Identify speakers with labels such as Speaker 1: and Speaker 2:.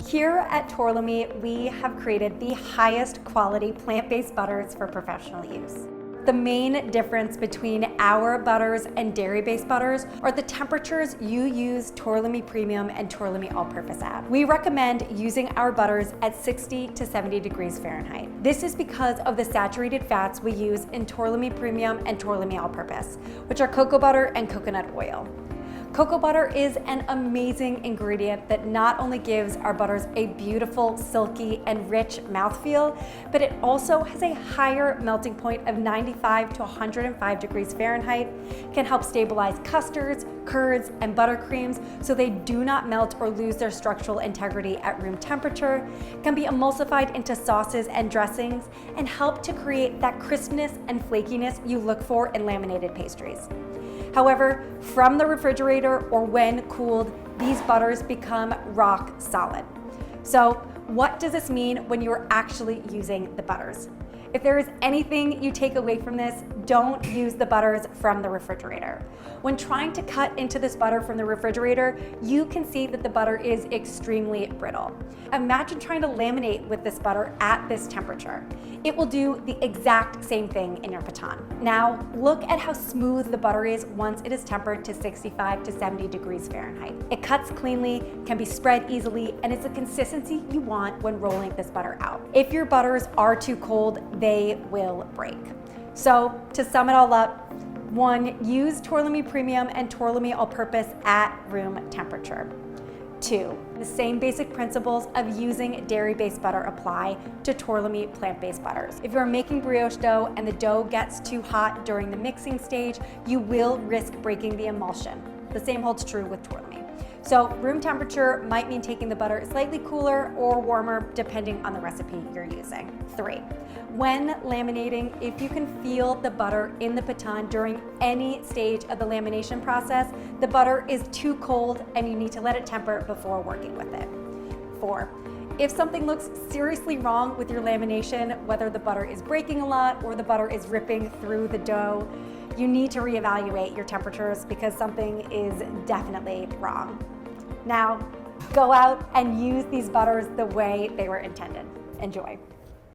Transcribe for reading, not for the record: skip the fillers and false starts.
Speaker 1: Here at Tourlami, we have created the highest quality plant-based butters for professional use. The main difference between our butters and dairy-based butters are the temperatures you use Tourlami Premium and Tourlami All-Purpose at. We recommend using our butters at 60 to 70 degrees Fahrenheit. This is because of the saturated fats we use in Tourlami Premium and Tourlami All-Purpose, which are cocoa butter and coconut oil. Cocoa butter is an amazing ingredient that not only gives our butters a beautiful, silky, and rich mouthfeel, but it also has a higher melting point of 95 to 105 degrees Fahrenheit, can help stabilize custards, curds, and buttercreams so they do not melt or lose their structural integrity at room temperature, can be emulsified into sauces and dressings, and help to create that crispness and flakiness you look for in laminated pastries. However, from the refrigerator or when cooled, these butters become rock solid. So what does this mean when you're actually using the butters? If there is anything you take away from this, don't use the butters from the refrigerator. When trying to cut into this butter from the refrigerator, you can see that the butter is extremely brittle. Imagine trying to laminate with this butter at this temperature. It will do the exact same thing in your baton. Now, look at how smooth the butter is once it is tempered to 65 to 70 degrees Fahrenheit. It cuts cleanly, can be spread easily, and it's the consistency you want when rolling this butter out. If your butters are too cold, they will break. So to sum it all up, 1, use Tourlami Premium and Tourlami All-Purpose at room temperature. 2, the same basic principles of using dairy-based butter apply to Tourlami plant-based butters. If you're making brioche dough and the dough gets too hot during the mixing stage, you will risk breaking the emulsion. The same holds true with Tourlami. So room temperature might mean taking the butter slightly cooler or warmer depending on the recipe you're using. 3, when laminating, if you can feel the butter in the baton during any stage of the lamination process, the butter is too cold and you need to let it temper before working with it. 4, if something looks seriously wrong with your lamination, whether the butter is breaking a lot or the butter is ripping through the dough, you need to reevaluate your temperatures because something is definitely wrong. Now, go out and use these butters the way they were intended. Enjoy.